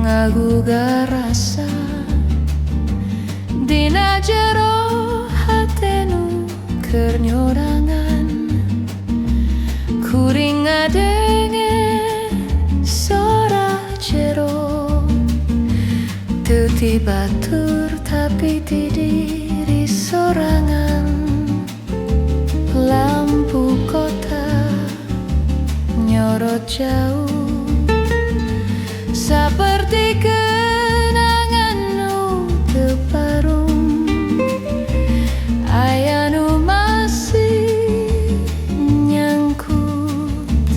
ngaguga rasa dina jero hatenu keur nyorangan kuring ngadenge sora jero teu tibatur tapi di diri sorangan lampu kota nyorot jauh seperti kenangan nu teu parum aya nu masih nyangkut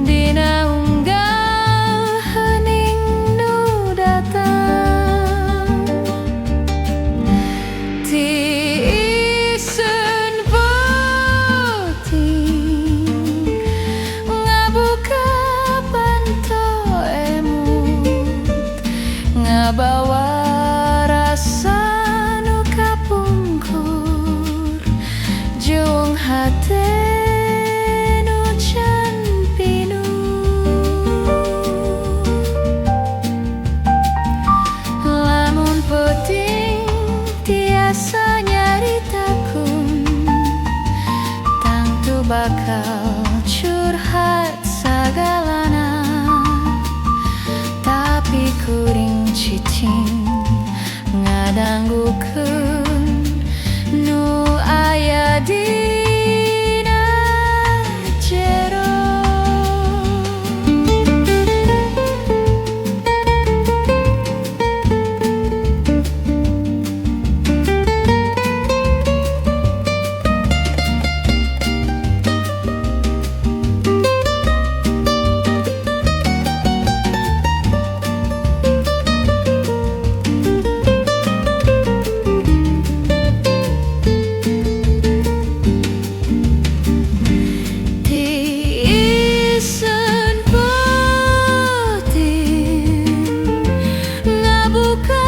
dina unggal hening nu datang tiisen penting ngabuka panto emut ngabawa rasa nu kapungkur jeung hate nu can pinu lamun penting tiasa nyaritakeun tangtu bakal curhat sagalana tapi kuring cicing ngadanggukeun nu aya dina jero tiisen penting ngabuka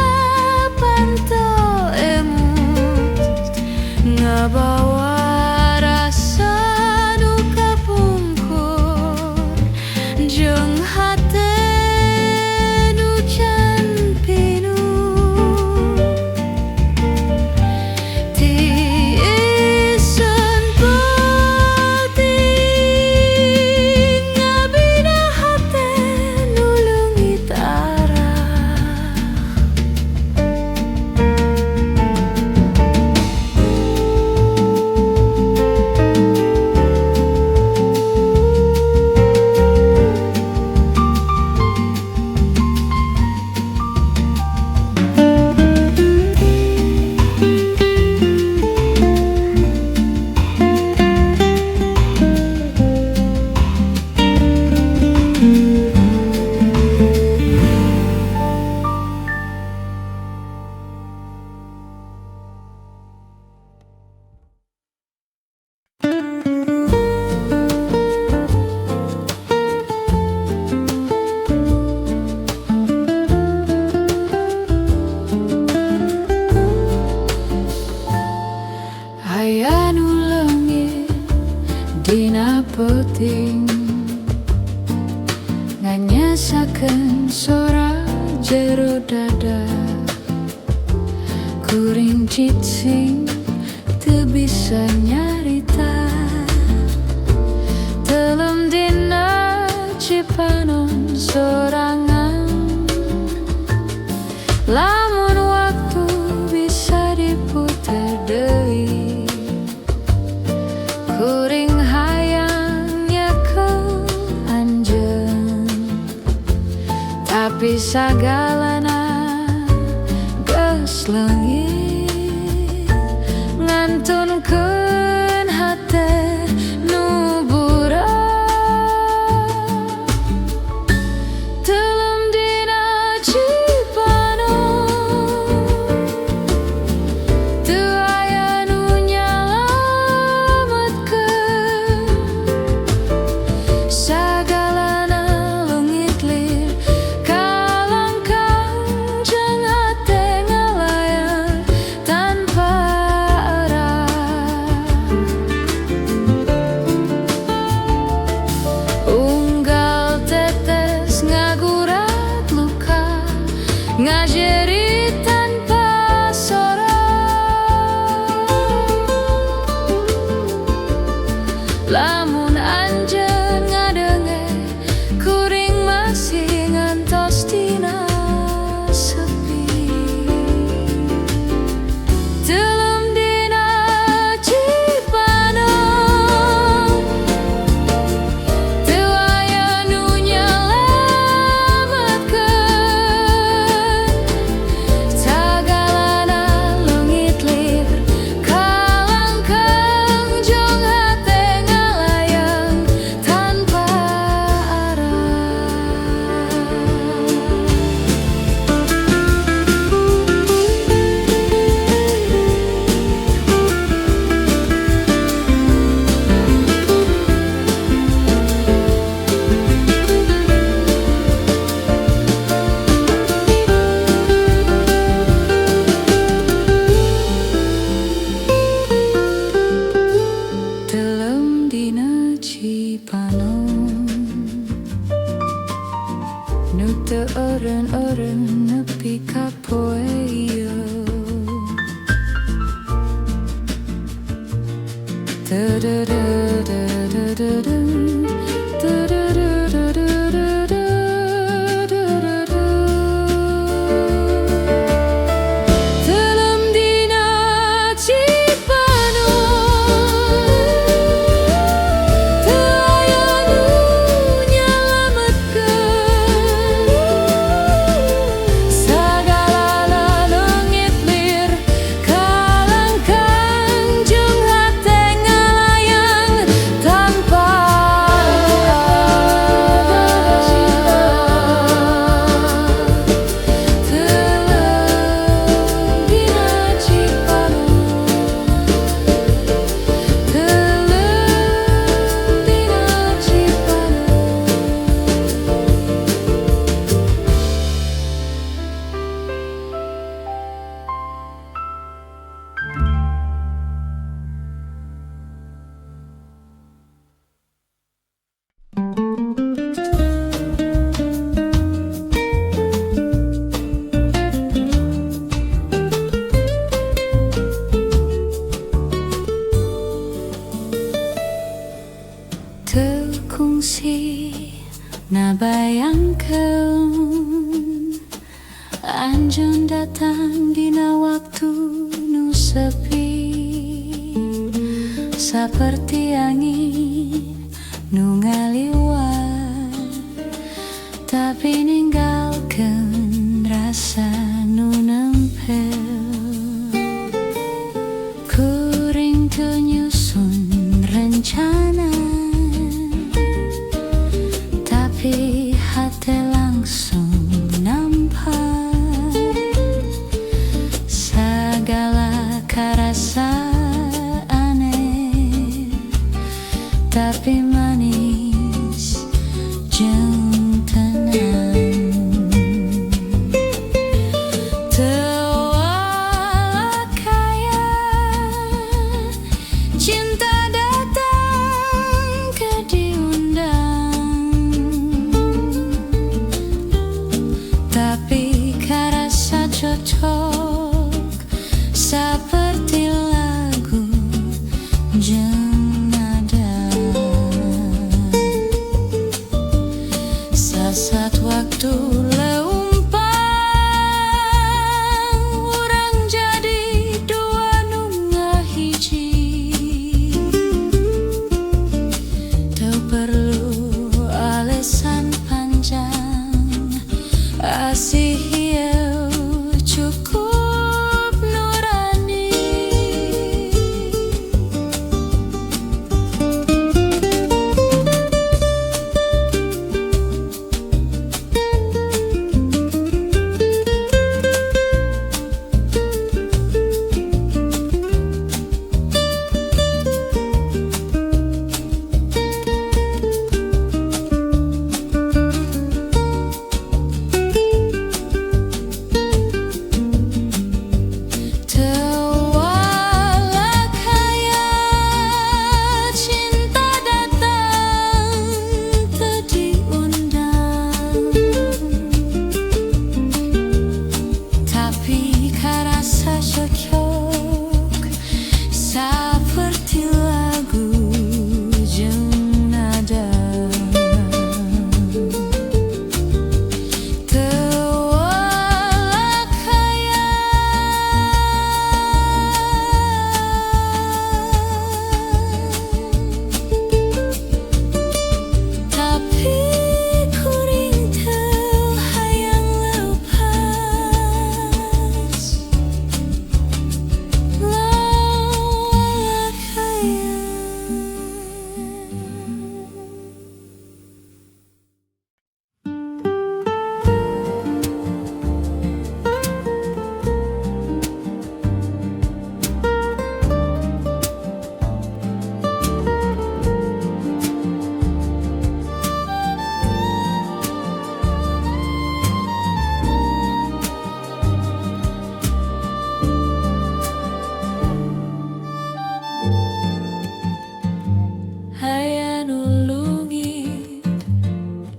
panto emut ngabawa rasa nu kapungkur jeung hate nu can pinu tiisen penting ngabina hate nu leungit arah aya nu leungit dina peuting nganyasakeun sora jero dada kuring cicing teu bisa nyarita telem dina cipanon sorangan lamun waktu bisa diputer deui kuring hayang nyekel anjeun tapi sagalana geus leungit ngantunkeun hate nu buram telem dina cipanon teu aya nu nyalametkeun sagalana leungit lir kalangkang jeung hate ngalayar Nu teu eureun-eureun nepi ka poe ieu. Telem dina Cipanon, teu aya nu nyalametkeun. Sagalana leungit lir kalangkang jeung hate ngalayang tanpa Telem dina Cipanon, telem dina teu kungsi nabayangkeun anjeun datang dina waktu nu sepi, saperti angin nu ngaliwat tapi ninggalkeun rasa nu nempel. Kuring teu nyusun rencana, tapi hati langsung nampak segala karasa aneh, tapi manis jeung tenang. Teu walakayan cinta datang ke diundang, tapi karasa cocok seperti lagu jeung nada. Sasat waktu leumpang, urang jadi dua nu ngahiji. Teu perlu alesan panjang, asih ieu cukup nurani.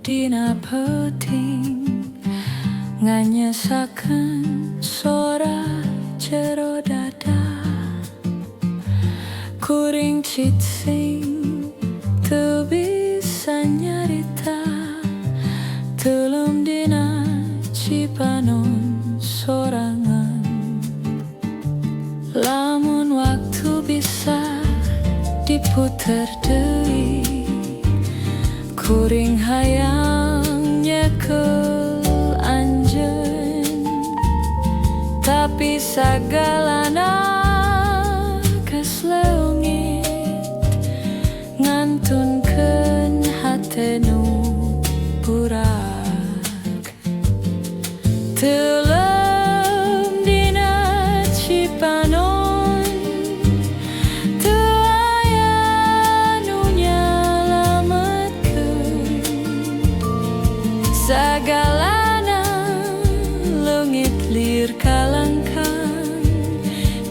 dina peuting nganyesaken sora jero dada kuring cit sing teu bisa nyarita telum dina cipanon sorangan lamun waktu bisa diputer deui kuring hayang nyekel anjeun tapi sagalana geus leungit ngantunkeun hate nu burak telem dina cipanon teu aya nu nyalametkeun sagalana leungit lir kalangkang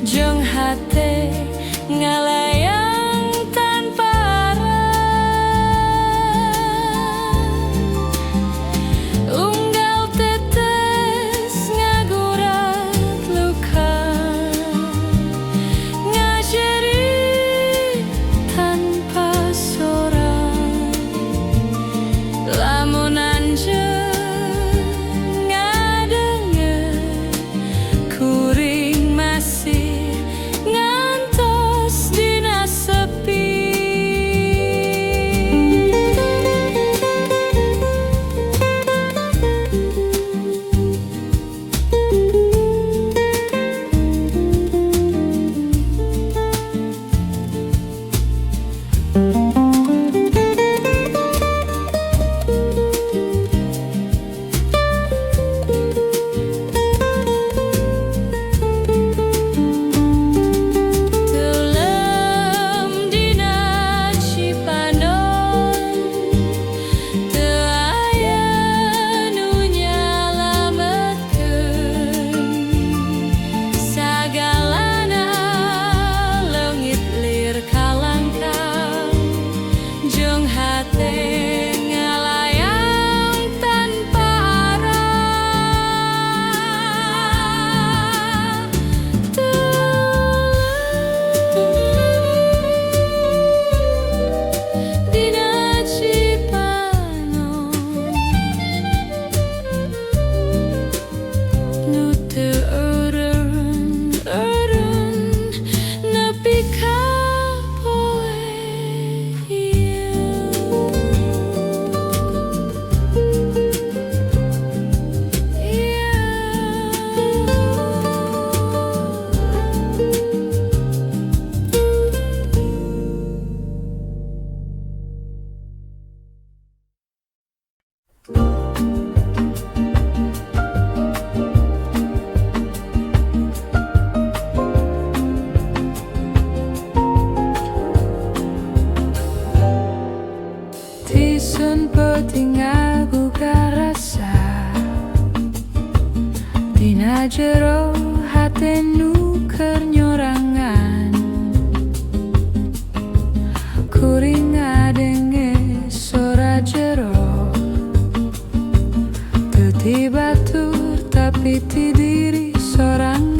jeung hate ngalayang tanpa arah unggal tetes ngagurat luka ngajerit tanpa sorak lamun anjeun ngadenger kuring masih ngantos dina sepi telem dina cipanon teu aya nu nyalametkeun sagalana leungit lir kalangkang jeung hate ngalayang tanpa arah dina cipanon nu teu eureun nepi ka poe Tison penting aku karasa dina jero hate nu keur nyorangan kuring ngadenge sora jero teu ti batur tapi ti diri sorangan